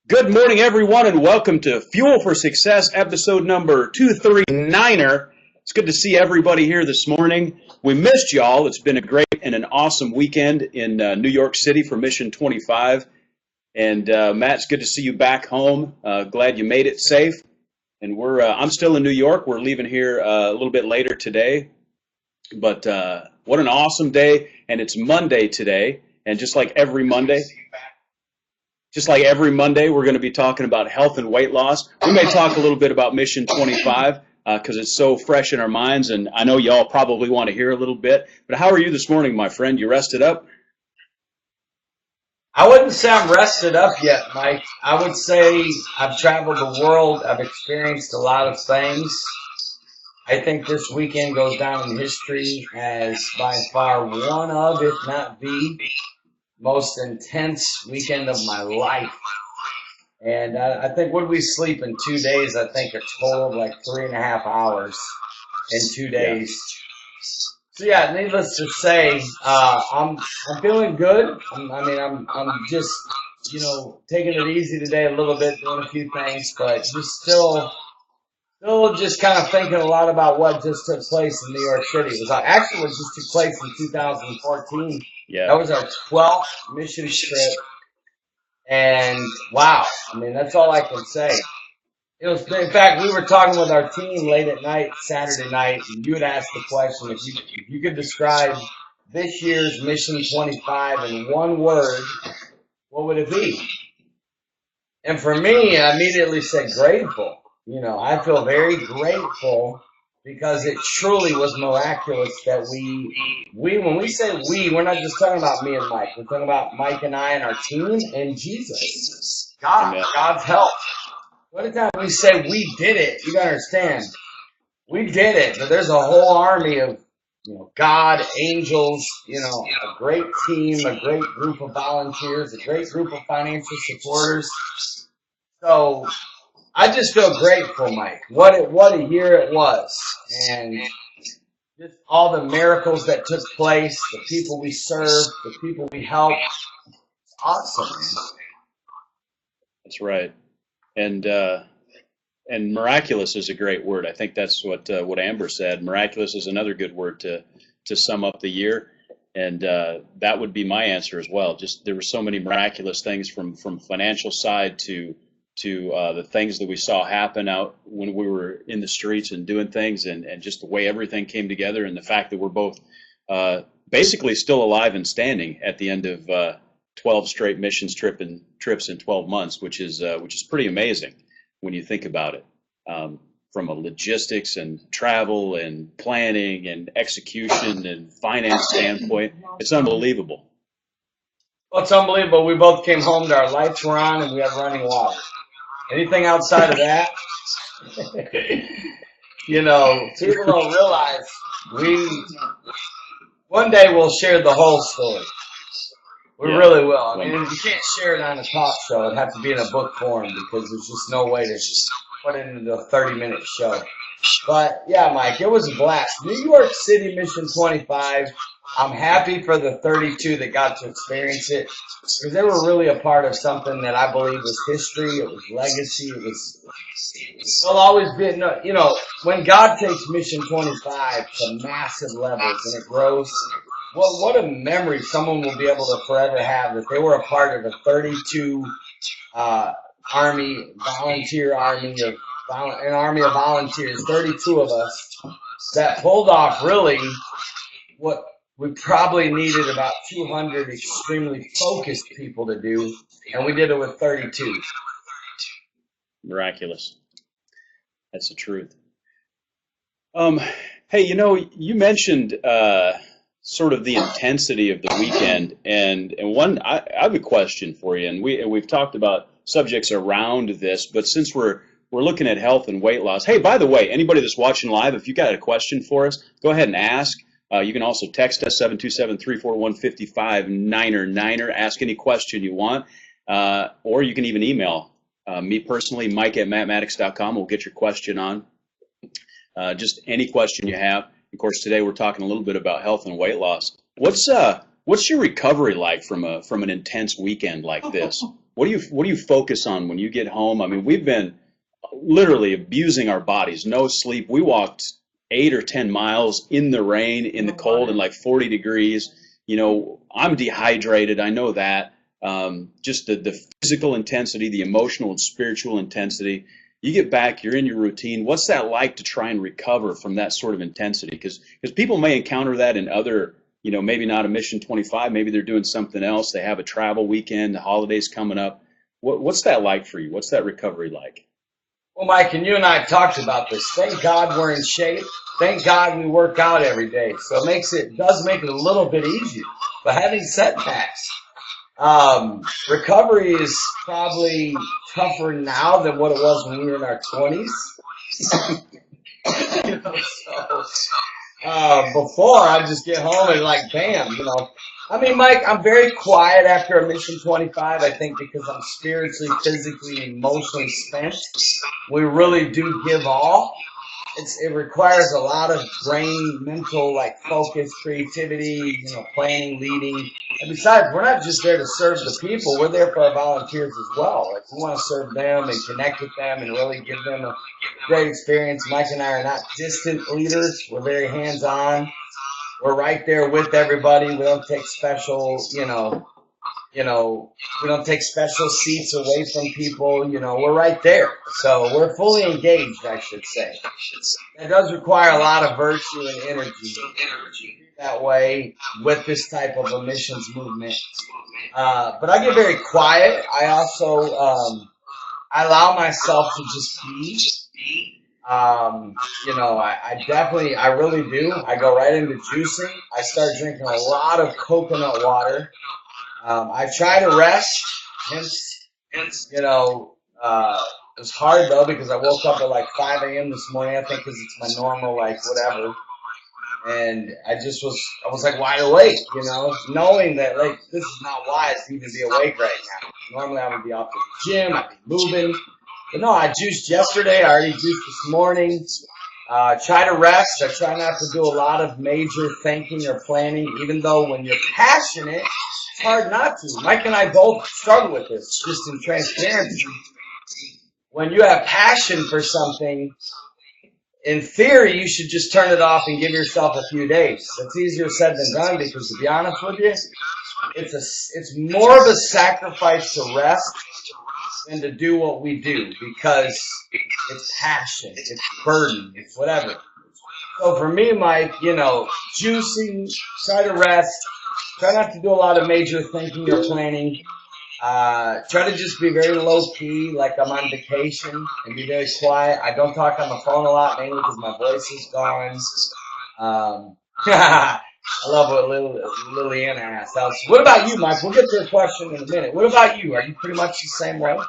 Good morning, everyone, and welcome to Fuel for Success, episode number 239er. It's good to see everybody here this morning. We missed y'all. It's been a great and an awesome weekend in New York City for Mission25. And Matt, it's good to see you back home. Glad you made it safe. And I'm still in New York. We're leaving here a little bit later today. But what an awesome day. And it's Monday today. And just like every Monday, we're going to be talking about health and weight loss. We may talk a little bit about Mission 25 because it's so fresh in our minds, and I know y'all probably want to hear a little bit. But how are you this morning, my friend? You rested up? I wouldn't say I'm rested up yet, Mike. I would say I've traveled the world. I've experienced a lot of things. I think this weekend goes down in history as by far one of, if not the most intense weekend of my life. And I think, what did we sleep in 2 days? I think a total of like 3.5 hours in 2 days. So yeah, needless to say, I'm feeling good. I'm just, taking it easy today a little bit, doing a few things, but just still just kind of thinking a lot about what just took place in New York City. It was actually what just took place in 2014. Yeah. That was our 12th mission trip. And wow, that's all I can say. It was, in fact, we were talking with our team late at night, Saturday night, and you had asked the question, if you could describe this year's Mission 25 in one word, what would it be? And for me, I immediately said grateful. I feel very grateful because it truly was miraculous that when we say we, we're not just talking about me and Mike. We're talking about Mike and I and our team and Jesus. God's help. Anytime we say we did it, you gotta understand, we did it. But there's a whole army of, God, angels, a great team, a great group of volunteers, a great group of financial supporters. So I just feel grateful, Mike. What a year it was. And just all the miracles that took place, the people we served, the people we helped. It's awesome, man. That's right. And miraculous is a great word. I think that's what Amber said. Miraculous is another good word to sum up the year. And that would be my answer as well. Just there were so many miraculous things from financial side to the things that we saw happen out when we were in the streets and doing things, and just the way everything came together, and the fact that we're both basically still alive and standing at the end of 12 straight missions trips in 12 months, which is pretty amazing when you think about it, from a logistics and travel and planning and execution and finance standpoint. It's unbelievable. Well, it's unbelievable. We both came home to our lights were on and we have running water. Anything outside of that, people don't realize one day we'll share the whole story. We really will. You can't share it on a talk show. It'd have to be in a book form because there's just no way to put it into a 30-minute show. But yeah, Mike, it was a blast. New York City Mission 25. I'm happy for the 32 that got to experience it because they were really a part of something that I believe was history. It was legacy. It'll always be, when God takes Mission 25 to massive levels and it grows, what a memory someone will be able to forever have that they were a part of a 32 an army of volunteers, 32 of us that pulled off really what we probably needed about 200 extremely focused people to do, and we did it with 32. Miraculous. That's the truth. Hey, you mentioned sort of the intensity of the weekend, and I have a question for you, and we've talked about subjects around this, but since we're looking at health and weight loss, hey, by the way, anybody that's watching live, if you got a question for us, go ahead and ask. You can also text us 727-341-5599. Ask any question you want, or you can even email me personally, Mike@mattmaddox.com. We'll get your question on. Just any question you have. Of course, today we're talking a little bit about health and weight loss. What's your recovery like from an intense weekend like this? what do you focus on when you get home? I mean, we've been literally abusing our bodies. No sleep. We walked 8 or 10 miles in the rain, in the cold, and like 40 degrees. You know, I'm dehydrated. I know that. Just the physical intensity, the emotional and spiritual intensity. You get back, you're in your routine. What's that like to try and recover from that sort of intensity? Because people may encounter that in other, you know, maybe not a Mission 25, maybe they're doing something else. They have a travel weekend, the holidays coming up. What's that like for you? What's that recovery like? Well, Mike, and you and I have talked about this. Thank God we're in shape. Thank God we work out every day. So it does make it a little bit easier. But having said that, recovery is probably tougher now than what it was when we were in our 20s. Before I just get home and like, bam, you know. I mean, Mike, I'm very quiet after a Mission 25, I think, because I'm spiritually, physically, emotionally spent. We really do give all. It requires a lot of brain, mental, like focus, creativity, you know, planning, leading. And besides, we're not just there to serve the people. We're there for our volunteers as well. Like, we want to serve them and connect with them and really give them a great experience. Mike and I are not distant leaders. We're very hands-on. We're right there with everybody. We don't take special, we don't take special seats away from people. You know, we're right there. So we're fully engaged, I should say. It does require a lot of virtue and energy that way with this type of a missions movement. But I get very quiet. I also I allow myself to just be. I really do. I go right into juicing. I start drinking a lot of coconut water. I try to rest. Hence, it was hard though because I woke up at like 5 a.m. this morning. I think because it's my normal, like, whatever. And I was like wide awake, you know, knowing that like this is not wise to even be awake right now. Normally I would be off to the gym, I'd be moving. But no, I juiced yesterday. I already juiced this morning. Try to rest. I try not to do a lot of major thinking or planning, even though when you're passionate, it's hard not to. Mike and I both struggle with this, just in transparency. When you have passion for something, in theory, you should just turn it off and give yourself a few days. It's easier said than done because, to be honest with you, it's more of a sacrifice to rest than to do what we do because it's passion, it's burden, it's whatever. So for me, Mike, juicing, try to rest, try not to do a lot of major thinking or planning. Try to just be very low key, like I'm on vacation, and be very quiet. I don't talk on the phone a lot, mainly because my voice is gone. I love what Liliana asked. What about you, Mike? We'll get to the question in a minute. What about you? Are you pretty much the same way?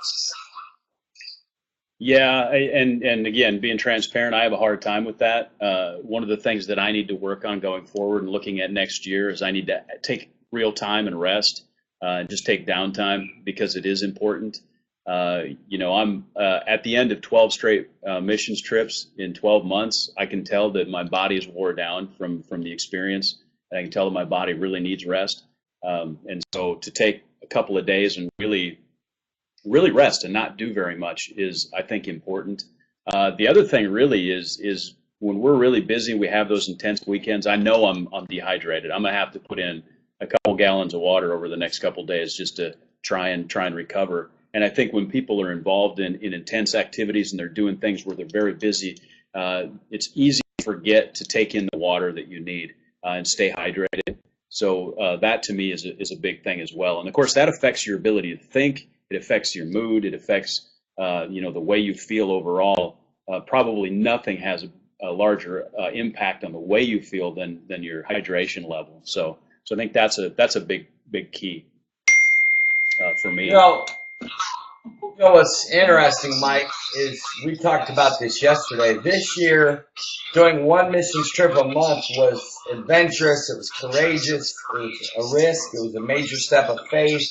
Yeah, and again, being transparent, I have a hard time with that. One of the things that I need to work on going forward and looking at next year is I need to take real time and rest, just take downtime because it is important. I'm at the end of 12 straight missions trips in 12 months. I can tell that my body is wore down from the experience. I can tell that my body really needs rest. And so to take a couple of days and really rest and not do very much is, I think, important. The other thing really is when we're really busy, we have those intense weekends. I know I'm dehydrated. I'm gonna have to put in a couple gallons of water over the next couple of days just to try and recover. And I think when people are involved in intense activities and they're doing things where they're very busy, it's easy to forget to take in the water that you need and stay hydrated. So that to me is a big thing as well. And of course, that affects your ability to think. It affects your mood. It affects the way you feel overall. Probably nothing has a larger impact on the way you feel than your hydration level. So I think that's a big key for me. You know what's interesting, Mike, is we talked about this yesterday. This year, doing one missions trip a month was adventurous. It was courageous. It was a risk. It was a major step of faith.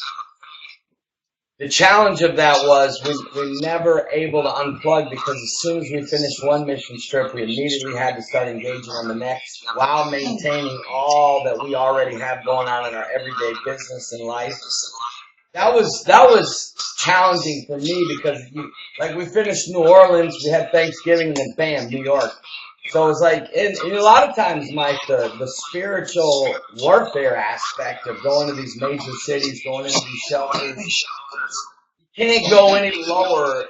The challenge of that was we were never able to unplug because as soon as we finished one mission trip, we immediately had to start engaging on the next while maintaining all that we already have going on in our everyday business and life. that was challenging for me because like we finished New Orleans, we had Thanksgiving, and then bam, New York. So it was like, and a lot of times, Mike, the spiritual warfare aspect of going to these major cities, going into these shelters, can't go any lower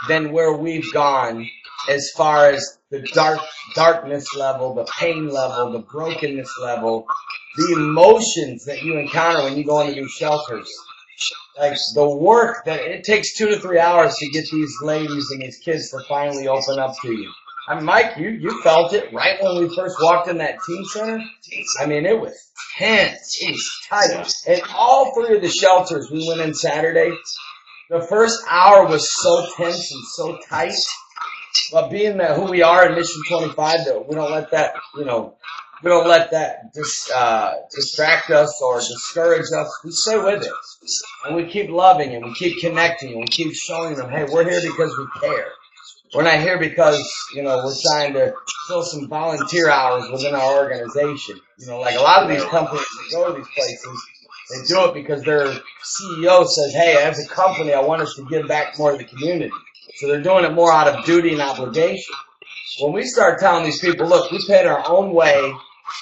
than where we've gone as far as the darkness level, the pain level, the brokenness level, the emotions that you encounter when you go into these shelters. Like the work that it takes 2 to 3 hours to get these ladies and these kids to finally open up to you. I mean, Mike, you felt it right when we first walked in that teen center. I mean, it was tense. It was tight. And all three of the shelters we went in Saturday, the first hour was so tense and so tight. But being that who we are in Mission 25, that we don't let that, we don't let that distract us or discourage us. We stay with it. And we keep loving and we keep connecting and we keep showing them, hey, we're here because we care. We're not here because, we're trying to fill some volunteer hours within our organization. Like a lot of these companies that go to these places, they do it because their CEO says, hey, as a company, I want us to give back more to the community. So they're doing it more out of duty and obligation. When we start telling these people, look, we paid our own way.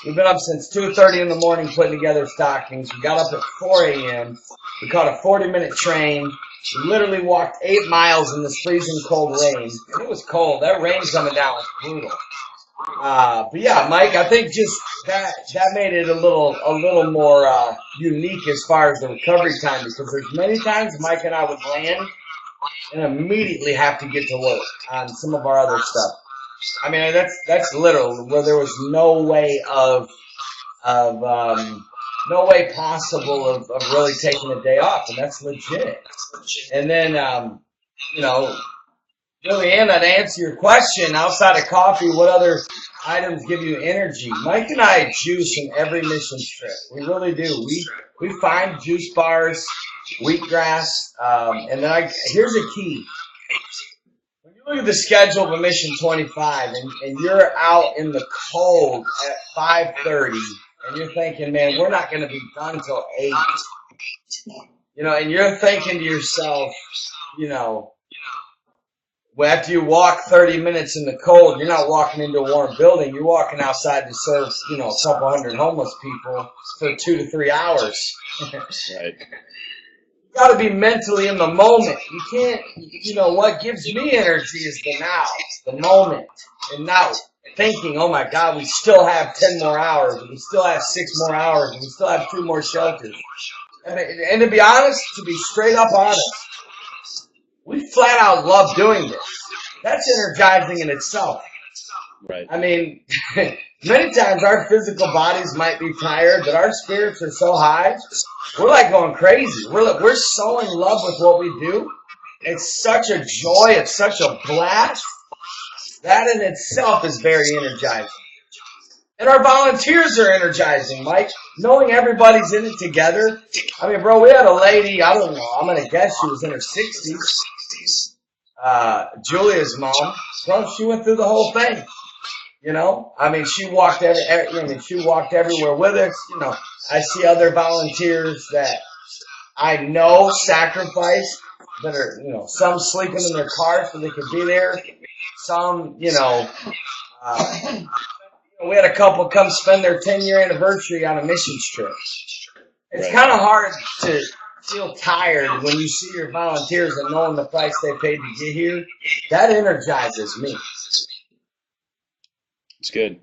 We've been up since 2:30 in the morning putting together stockings. We got up at 4 a.m. We caught a 40-minute train. We literally walked 8 miles in this freezing cold rain. It was cold. That rain coming down was brutal. But yeah, Mike, I think just that made it a little more unique as far as the recovery time, because there's many times Mike and I would land and immediately have to get to work on some of our other stuff. I mean, that's literal, where there was no way no way possible of really taking a day off, and that's legit. And then, really, Anna, to answer your question, outside of coffee, what other items give you energy? Mike and I juice in every mission trip. We really do. We find juice bars, wheatgrass, and then here's a key. When you look at the schedule of a Mission 25 and you're out in the cold at 5:30 and you're thinking, man, we're not going to be done till 8, and you're thinking to yourself, after you walk 30 minutes in the cold, you're not walking into a warm building. You're walking outside to serve, a couple hundred homeless people for 2 to 3 hours. Right. You got to be mentally in the moment. You can't, what gives me energy is the now, the moment, and now thinking, oh my God, we still have 10 more hours, and we still have 6 more hours, and we still have 2 more shelters. And to be honest, to be straight up honest, we flat out love doing this. That's energizing in itself. Right. I mean, many times our physical bodies might be tired, but our spirits are so high, we're like going crazy. We're so in love with what we do. It's such a joy. It's such a blast. That in itself is very energizing. And our volunteers are energizing, Mike. Knowing everybody's in it together. I mean, bro, we had a lady, I don't know, I'm going to guess she was in her 60s. Julia's mom. Well, she went through the whole thing. I mean, she walked everywhere with us. I see other volunteers that I know sacrifice that are, some sleeping in their cars so they could be there. Some, we had a couple come spend their 10-year anniversary on a missions trip. It's kind of hard to feel tired when you see your volunteers and knowing the price they paid to get here. That energizes me. It's good.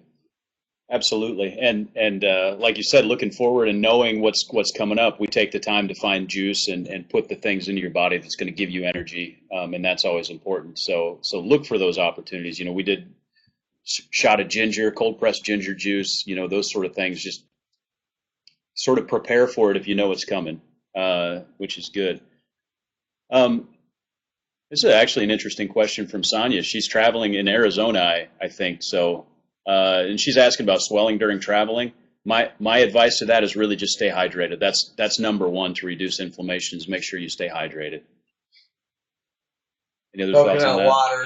Absolutely. And like you said, looking forward and knowing what's coming up, we take the time to find juice and put the things into your body that's going to give you energy. And that's always important. So look for those opportunities. We did shot of ginger, cold pressed ginger juice, those sort of things. Just sort of prepare for it if you know it's coming, which is good. This is actually an interesting question from Sonia. She's traveling in Arizona, I think. So, and she's asking about swelling during traveling. My advice to that is really just stay hydrated. That's number one to reduce inflammation, is make sure you stay hydrated. Any other thoughts on that?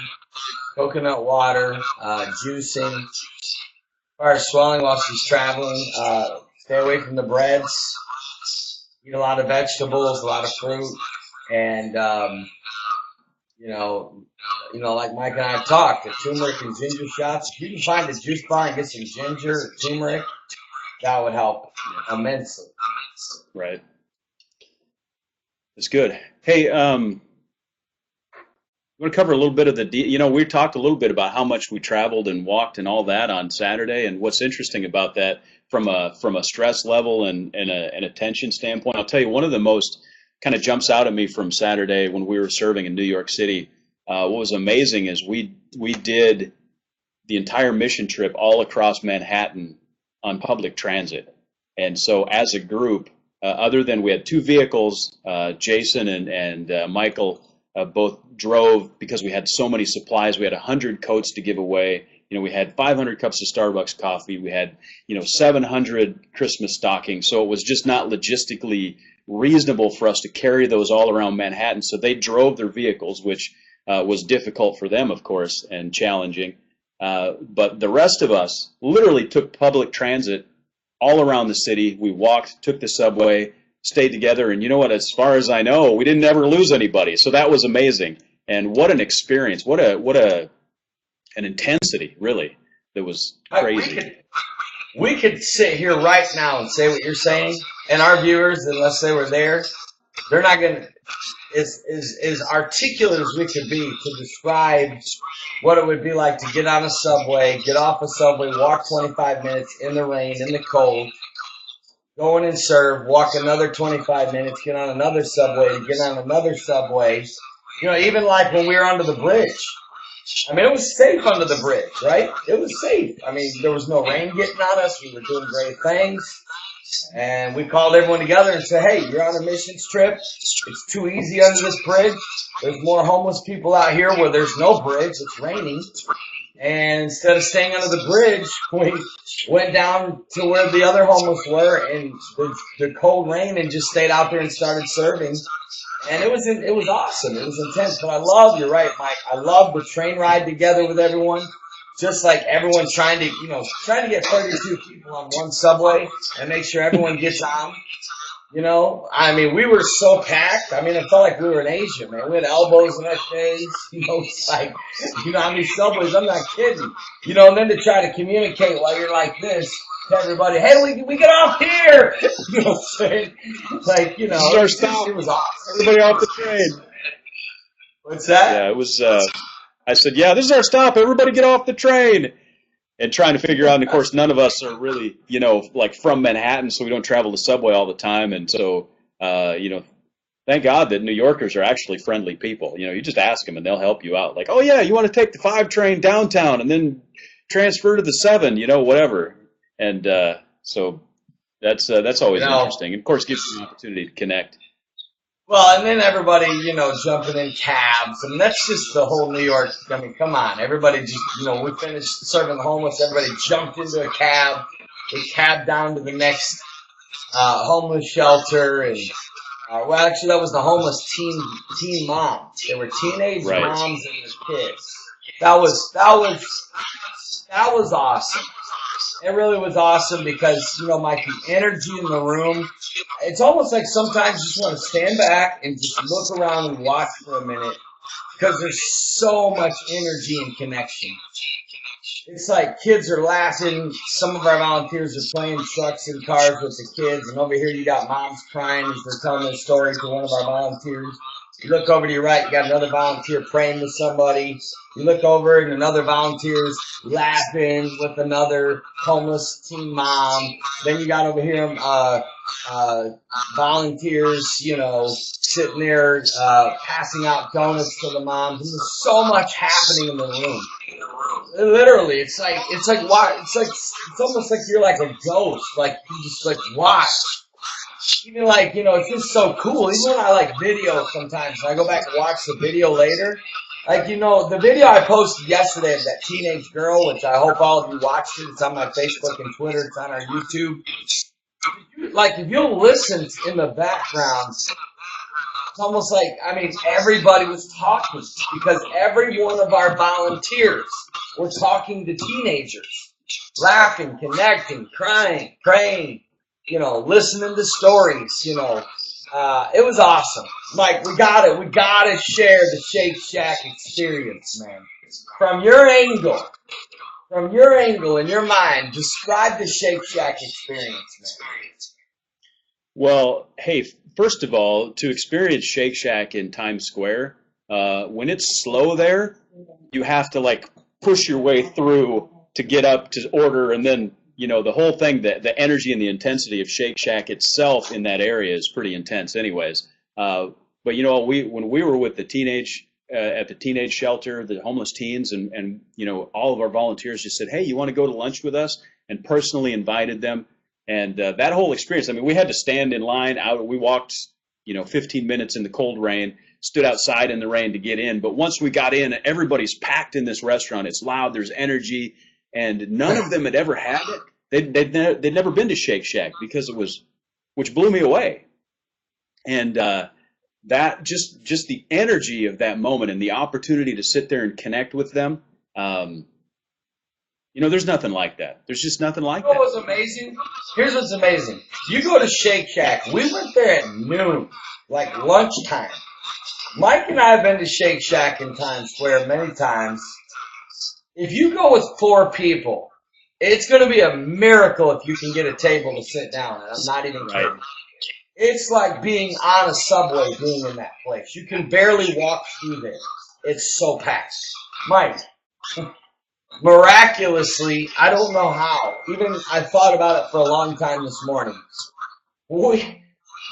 Coconut water, juicing. As far as swelling while she's traveling, stay away from the breads. eat a lot of vegetables, a lot of fruit, and like Mike and I have talked, the turmeric and ginger shots. If you can find a juice bar and get some ginger or turmeric, that would help immensely. Right. That's good. Hey, you want to cover a little bit of we talked a little bit about how much we traveled and walked and all that on Saturday, and what's interesting about that from a stress level and an attention standpoint. I'll tell you, one of the most kind of jumps out at me from Saturday when we were serving in New York City. What was amazing is we did the entire mission trip all across Manhattan on public transit, and so as a group, other than we had two vehicles, Jason and Michael both drove because we had so many supplies. We had 100 coats to give away. We had 500 cups of Starbucks coffee. We had 700 Christmas stockings. So it was just not logistically reasonable for us to carry those all around Manhattan. So they drove their vehicles, which was difficult for them, of course, and challenging. But the rest of us literally took public transit all around the city. We walked, took the subway, stayed together, and you know what? As far as I know, we didn't ever lose anybody. So that was amazing. And what an experience! What an intensity, really. That was crazy. We could sit here right now and say what you're saying, and our viewers, unless they were there, they're not going to, as articulate as we could be to describe what it would be like to get on a subway, get off a subway, walk 25 minutes in the rain, in the cold, go in and serve, walk another 25 minutes, get on another subway, get on another subway. Even like when we were under the bridge. I mean, it was safe under the bridge, right? It was safe. I mean, there was no rain getting on us. We were doing great things. And we called everyone together and said, hey, you're on a missions trip. It's too easy under this bridge. There's more homeless people out here where there's no bridge. It's raining. And instead of staying under the bridge, we went down to where the other homeless were in the cold rain and just stayed out there and started serving. And it was awesome. It was intense. But you're right, Mike. I love the train ride together with everyone. Just like everyone trying to get 32 people on one subway and make sure everyone gets on. I mean, we were so packed. I mean, it felt like we were in Asia, man. We had elbows in our face. It's like, how many subways? I'm not kidding. And then to try to communicate while you're like this to everybody, hey, we get off here. You know what I'm saying? Like, This is our stop. It was awesome. Everybody off the train. What's that? Yeah, it was, I said, yeah, this is our stop. Everybody get off the train. And trying to figure out, and of course, none of us are really, like from Manhattan, so we don't travel the subway all the time. And so, thank God that New Yorkers are actually friendly people. You just ask them and they'll help you out. Like, oh yeah, you want to take the 5 train downtown and then transfer to the 7, whatever. And so that's always interesting. And of course, gives you an opportunity to connect. Well, and then everybody, jumping in cabs. I mean, that's just the whole New York. I mean, come on. Everybody just, we finished serving the homeless. Everybody jumped into a cab. We cabbed down to the next homeless shelter. And, actually, that was the homeless teen moms. They were teenage moms and their kids. That was awesome. It really was awesome because, Mike, the energy in the room, it's almost like sometimes you just want to stand back and just look around and watch for a minute because there's so much energy and connection. It's like kids are laughing. Some of our volunteers are playing trucks and cars with the kids, and over here you got moms crying as they're telling their story to one of our volunteers. You look over to your right, you got another volunteer praying with somebody. You look over and another volunteer's laughing with another homeless teen mom. Then you got over here volunteers, sitting there passing out donuts to the moms. And there's so much happening in the room. Literally, it's almost like you're like a ghost. Like you just like watch. Even like, it's just so cool. Even when I like video sometimes, and I go back and watch the video later, like, the video I posted yesterday of that teenage girl, which I hope all of you watched it. It's on my Facebook and Twitter. It's on our YouTube. Like, if you'll listen in the background, it's almost like, everybody was talking because every one of our volunteers were talking to teenagers, laughing, connecting, crying, praying. listening to stories, it was awesome. Mike, we gotta share the Shake Shack experience, man. From your angle in your mind, describe the Shake Shack experience, man. Well, hey, first of all, to experience Shake Shack in Times Square, when it's slow there, you have to like push your way through to get up to order, and then the whole thing, the energy and the intensity of Shake Shack itself in that area is pretty intense, anyways. But when we were with the teenage at the teenage shelter, the homeless teens, and all of our volunteers just said, "Hey, you want to go to lunch with us?" and personally invited them. And that whole experience, I mean, we had to stand in line out. We walked, 15 minutes in the cold rain, stood outside in the rain to get in. But once we got in, everybody's packed in this restaurant. It's loud. There's energy. And none of them had ever had it. They'd never been to Shake Shack which blew me away. And that just the energy of that moment and the opportunity to sit there and connect with them, there's nothing like that. There's just nothing like that. You know what's amazing? Here's what's amazing. You go to Shake Shack. We went there at noon, like lunchtime. Mike and I have been to Shake Shack in Times Square many times. If you go with 4 people, it's going to be a miracle if you can get a table to sit down. And I'm not even kidding. It's like being on a subway, being in that place. You can barely walk through there. It's so packed. Mike, miraculously, I don't know how. Even I thought about it for a long time this morning.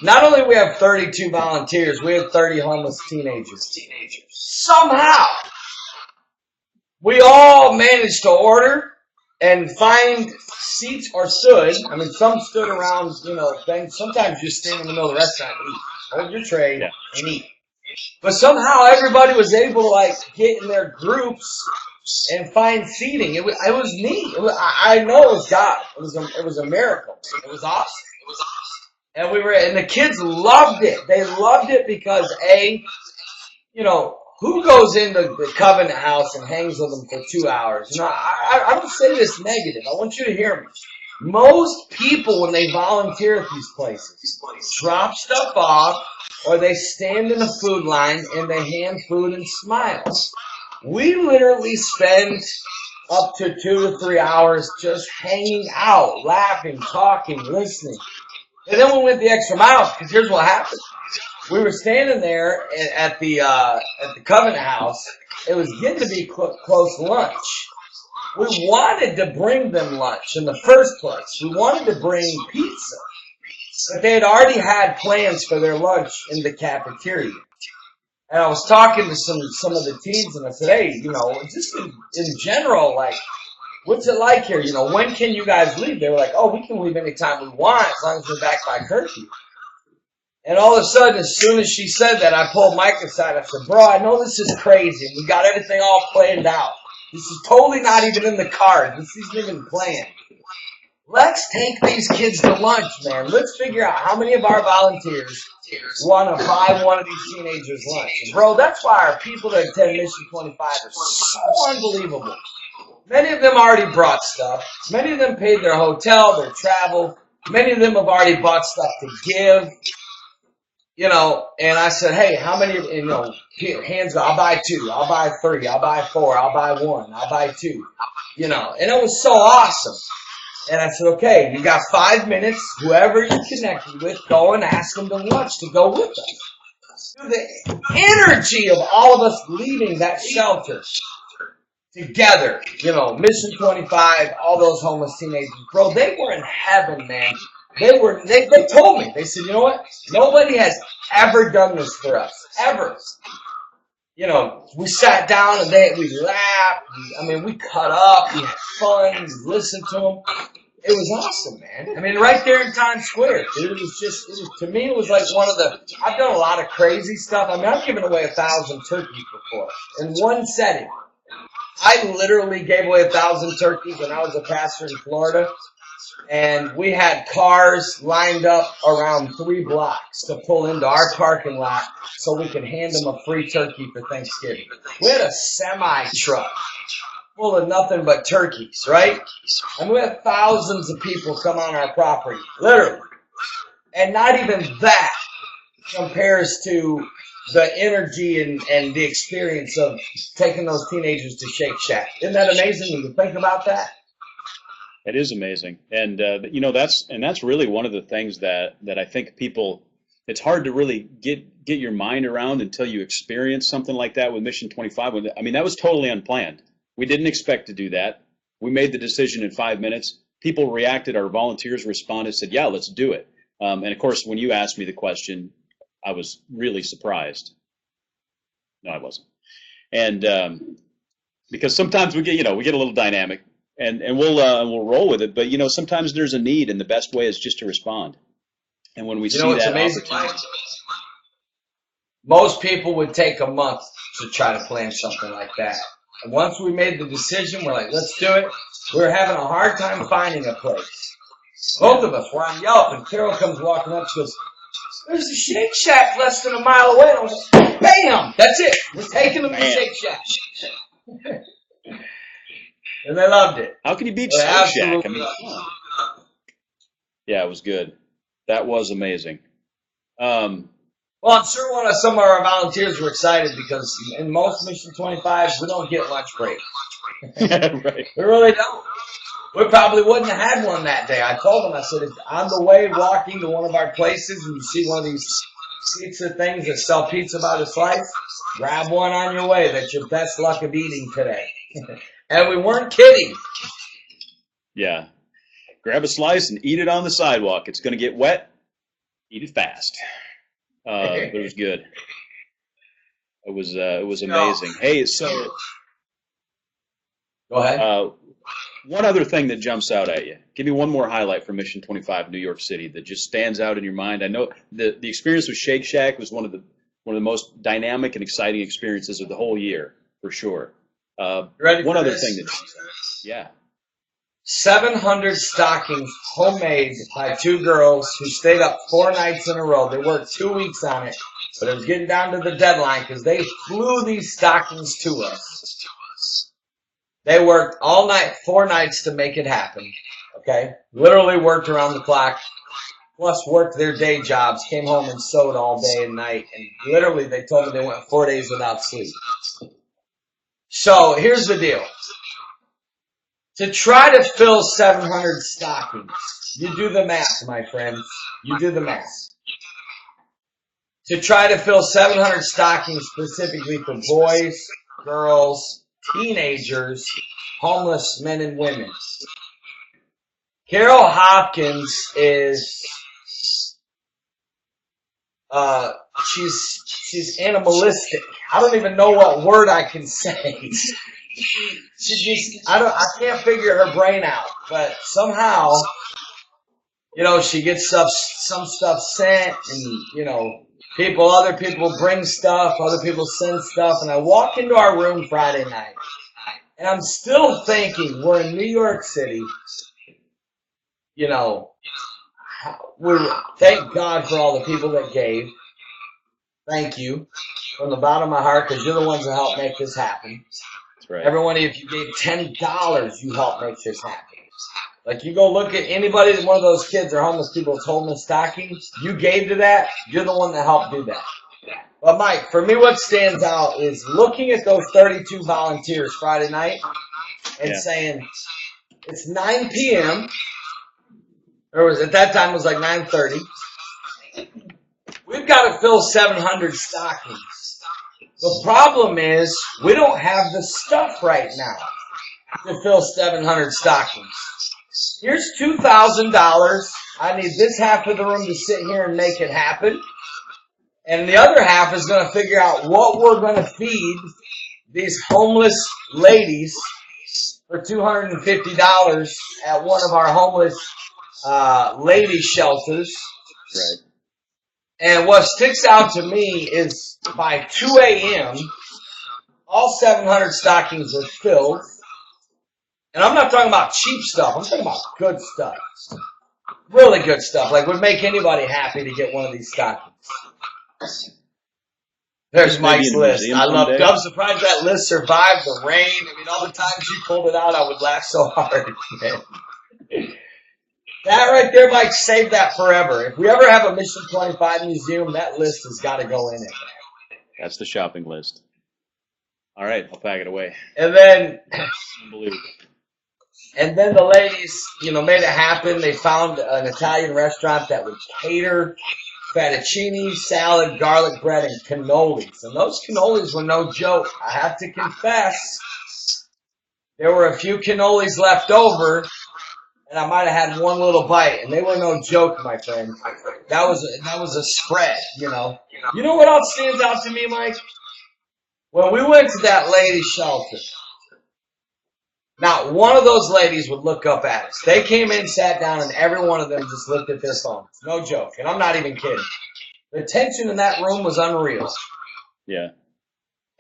Not only we have 32 volunteers, we have 30 homeless teenagers. Somehow, we all managed to order and find seats or stood. I mean, some stood around, things. Sometimes you just stand in the middle of the restaurant and eat. Hold your tray and eat. But somehow everybody was able to, get in their groups and find seating. It was neat. I know it was God. It was a miracle. It was awesome. And the kids loved it. They loved it because who goes into the Covenant House and hangs with them for 2 hours? I don't say this negative. I want you to hear me. Most people, when they volunteer at these places, drop stuff off, or they stand in a food line and they hand food and smile. We literally spend up to 2 to 3 hours just hanging out, laughing, talking, listening. And then we went the extra mile, because here's what happened. We were standing there at the Covenant House. It was getting to be close lunch. We wanted to bring them lunch in the first place. We wanted to bring pizza. But they had already had plans for their lunch in the cafeteria. And I was talking to some of the teens, and I said, hey, just in general, what's it like here? When can you guys leave? They were like, oh, we can leave anytime we want as long as we're back by curfew. And all of a sudden, as soon as she said that, I pulled Mike aside. I said, bro, I know this is crazy, and we got everything all planned out. This is totally not even in the cards. This isn't even planned. Let's take these kids to lunch, man. Let's figure out how many of our volunteers want to buy one of these teenagers lunch. And bro, that's why our people that attend Mission 25 are so unbelievable. Many of them already brought stuff. Many of them paid their hotel, their travel. Many of them have already bought stuff to give. And I said, hey, how many, hands up, I'll buy 2, I'll buy 3, I'll buy 4, I'll buy 1, I'll buy 2, and it was so awesome. And I said, okay, you got 5 minutes, whoever you connected with, go and ask them to lunch to go with us. The energy of all of us leaving that shelter together, Mission 25, all those homeless teenagers, bro, they were in heaven, man. They told me, they said, you know what? Nobody has ever done this for us. Ever. We sat down and we laughed. We cut up. We had fun. We listened to them. It was awesome, man. Right there in Times Square, dude. To me, it was like one of I've done a lot of crazy stuff. I've given away 1,000 turkeys before in one setting. I literally gave away 1,000 turkeys when I was a pastor in Florida. And we had cars lined up around 3 blocks to pull into our parking lot so we could hand them a free turkey for Thanksgiving. We had a semi-truck full of nothing but turkeys, right? And we have thousands of people come on our property, literally. And not even that compares to the energy and the experience of taking those teenagers to Shake Shack. Isn't that amazing when you think about that? It is amazing, and that's really one of the things that I think people. It's hard to really get your mind around until you experience something like that with Mission 25. I mean, that was totally unplanned. We didn't expect to do that. We made the decision in 5 minutes. People reacted. Our volunteers responded, said, "Yeah, let's do it." And of course, when you asked me the question, I was really surprised. No, I wasn't. And because sometimes we get a little dynamic. And we'll roll with it, but sometimes there's a need, and the best way is just to respond. And when we see It's that amazing. opportunity, Most people would take a month to try to plan something like that. And once we made the decision, we're like, let's do it. We were having a hard time finding a place. Both of us were on Yelp, and Carol comes walking up. She goes, "There's a Shake Shack less than a mile away." And I was like, "Bam! That's it. We're taking them to Shake Shack." And they loved it. How can you beat Shake Shack? I mean, yeah, it was good. That was amazing. Well, I'm sure some of our volunteers were excited because in most Mission 25s, we don't get lunch breaks. Right. We really don't. We probably wouldn't have had one that day. I told them, I said, if on the way walking to one of our places and you see one of these pizza things that sell pizza by the slice, grab one on your way. That's your best luck of eating today. And we weren't kidding. Yeah. Grab a slice and eat it on the sidewalk. It's going to get wet. Eat it fast. But it was good. It was amazing. Hey, so go ahead. One other thing that jumps out at you. Give me one more highlight from Mission 25, New York City, that just stands out in your mind. I know the experience with Shake Shack was one of the most dynamic and exciting experiences of the whole year, for sure. One other thing yeah. 700 stockings homemade by two girls who stayed up 4 nights in a row. They worked 2 weeks on it, but it was getting down to the deadline because they flew these stockings to us. They worked all night, 4 nights to make it happen. Okay? Literally worked around the clock, plus worked their day jobs, came home and sewed all day and night. And literally they told me they went 4 days without sleep. So here's the deal. To try to fill 700 stockings, you do the math, my friends. You do the math. To try to fill 700 stockings specifically for boys, girls, teenagers, homeless men and women. Carol Hopkins is, she's animalistic. I don't even know what word I can say. I can't figure her brain out, but somehow, she gets some stuff sent, and other people bring stuff, other people send stuff, and I walk into our room Friday night, and I'm still thinking we're in New York City. Thank God for all the people that gave. Thank you from the bottom of my heart, because you're the ones that helped make this happen. Right. Everyone, if you gave $10, you help make this happen. Like, you go look at anybody, one of those kids or homeless people that's holding stockings, you gave to that, you're the one that helped do that. But Mike, for me what stands out is looking at those 32 volunteers Friday night and saying, it's 9 p.m., at that time it was like 9:30. We've got to fill 700 stockings. The problem is we don't have the stuff right now to fill 700 stockings. Here's $2,000. I need this half of the room to sit here and make it happen. And the other half is going to figure out what we're going to feed these homeless ladies for $250 at one of our homeless lady shelters. Right. And what sticks out to me is by 2 a.m., all 700 stockings are filled. And I'm not talking about cheap stuff. I'm talking about good stuff. Really good stuff. Like, would make anybody happy to get one of these stockings. There's Maybe Mike's in a list. museum I love. someday. I'm surprised that list survived the rain. I mean, all the times you pulled it out, I would laugh so hard. Man. That right there, Mike, save that forever. If we ever have a Mission 25 museum, that list has got to go in it. That's the shopping list. All right, I'll pack it away. And then, Unbelievable. and then the ladies, made it happen. They found an Italian restaurant that would cater fettuccine, salad, garlic bread, and cannolis. And those cannolis were no joke. I have to confess, there were a few cannolis left over, and I might have had one little bite, and they were no joke, my friend. That was a spread, You know what else stands out to me, Mike? When we went to that ladies' shelter, not one of those ladies would look up at us. They came in, sat down, and every one of them just looked at their phones. No joke, and I'm not even kidding. The tension in that room was unreal. Yeah.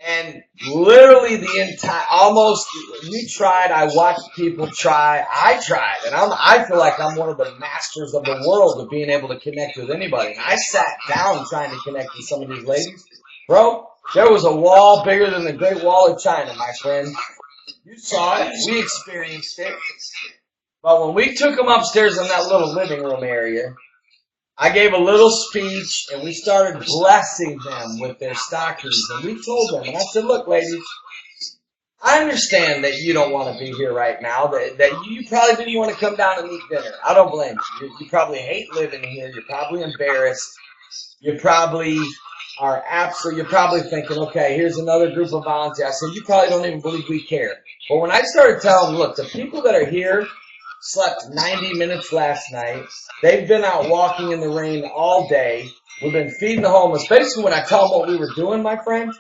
And literally we tried, I watched people try, I tried, and I feel like I'm one of the masters of the world of being able to connect with anybody. And I sat down trying to connect with some of these ladies. Bro, there was a wall bigger than the Great Wall of China, my friend. You saw it, we experienced it. But when we took them upstairs in that little living room area, I gave a little speech, and we started blessing them with their stockings. And we told them, and I said, look, ladies, I understand that you don't want to be here right now, that you probably didn't want to come down and eat dinner. I don't blame you. You probably hate living here. You're probably embarrassed. You probably you're probably thinking, okay, here's another group of volunteers. I said, you probably don't even believe we care. But when I started telling them, look, the people that are here slept 90 minutes last night. They've been out walking in the rain all day. We've been feeding the homeless. Basically, when I tell them what we were doing, my friend,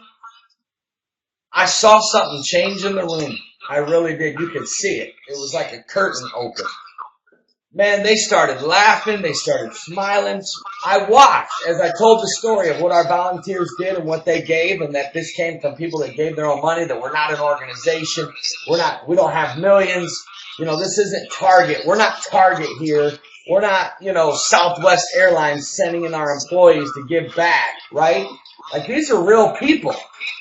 I saw something change in the room. I really did. You could see it. It was like a curtain open. Man, they started laughing. They started smiling. I watched as I told the story of what our volunteers did and what they gave, and that this came from people that gave their own money, that we're not an organization. We don't have millions. This isn't Target. We're not Target here. We're not, Southwest Airlines sending in our employees to give back, right? Like, these are real people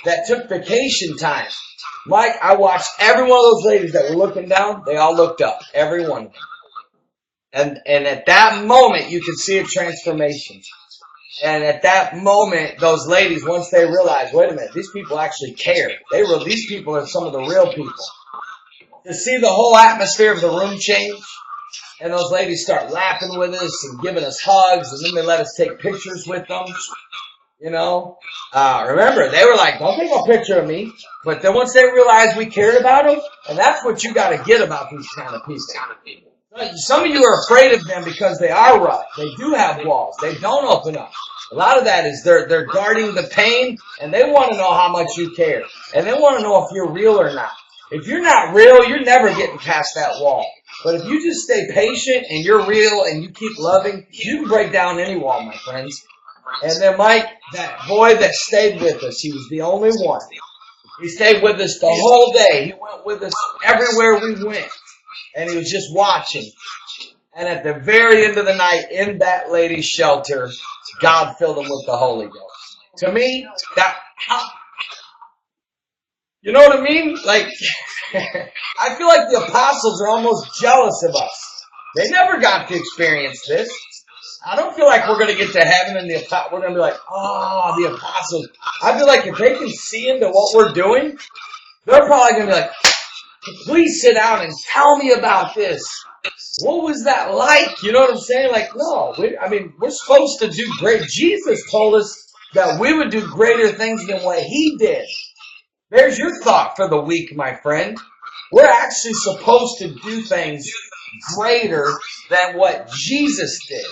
that took vacation time. Mike, I watched every one of those ladies that were looking down. They all looked up. Every one of them. And at that moment, you could see a transformation. And at that moment, those ladies, once they realized, wait a minute, these people actually care. These people are some of the real people. To see the whole atmosphere of the room change, and those ladies start laughing with us and giving us hugs, and then they let us take pictures with them. Remember, they were like, don't take a picture of me. But then once they realized we cared about them, and that's what you got to get about these kind of people. Some of you are afraid of them because they are rough. They do have walls. They don't open up. A lot of that is they're guarding the pain, and they want to know how much you care. And they want to know if you're real or not. If you're not real, you're never getting past that wall. But if you just stay patient and you're real and you keep loving, you can break down any wall, my friends. And then Mike, that boy that stayed with us, he was the only one. He stayed with us the whole day. He went with us everywhere we went. And he was just watching. And at the very end of the night, in that lady's shelter, God filled him with the Holy Ghost. To me, you know what I mean? Like, I feel like the apostles are almost jealous of us. They never got to experience this. I don't feel like we're going to get to heaven and we're going to be like, the apostles. I feel like if they can see into what we're doing, they're probably going to be like, please sit down and tell me about this. What was that like? You know what I'm saying? Like, no, we're supposed to do great. Jesus told us that we would do greater things than what he did. There's your thought for the week, my friend. We're actually supposed to do things greater than what Jesus did.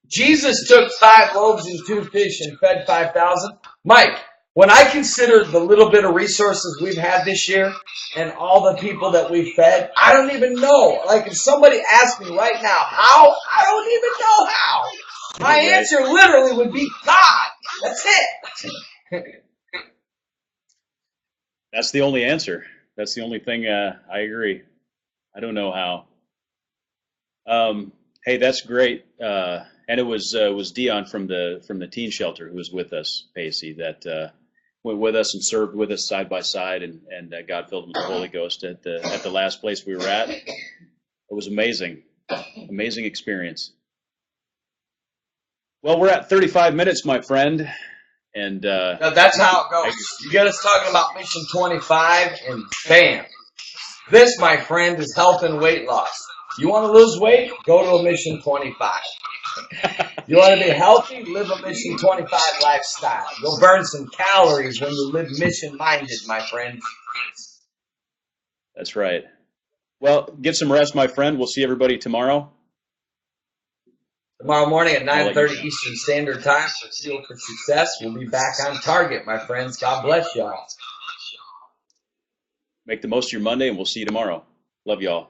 Jesus took 5 loaves and 2 fish and fed 5,000. Mike, when I consider the little bit of resources we've had this year and all the people that we've fed, I don't even know. Like, if somebody asked me right now how, I don't even know how. My answer literally would be God. That's it. That's the only answer. That's the only thing. I agree. I don't know how. Hey, that's great. And it was Dion from the teen shelter who was with us, Pacey, that went with us and served with us side by side, and God filled him with the Holy Ghost at the last place we were at. It was amazing experience. Well, we're at 35 minutes, my friend, and Now, that's how it goes. You get us talking about Mission 25, and bam. This, my friend, is health and weight loss. You want to lose weight? Go to a Mission 25. You want to be healthy? Live a Mission 25 lifestyle. You'll burn some calories when you live mission-minded, my friend. That's right. Well, get some rest, my friend. We'll see everybody tomorrow. Tomorrow morning at 9:30 Eastern Standard Time for Fuel for Success. We'll be back on target, my friends. God bless y'all. Make the most of your Monday, and we'll see you tomorrow. Love y'all.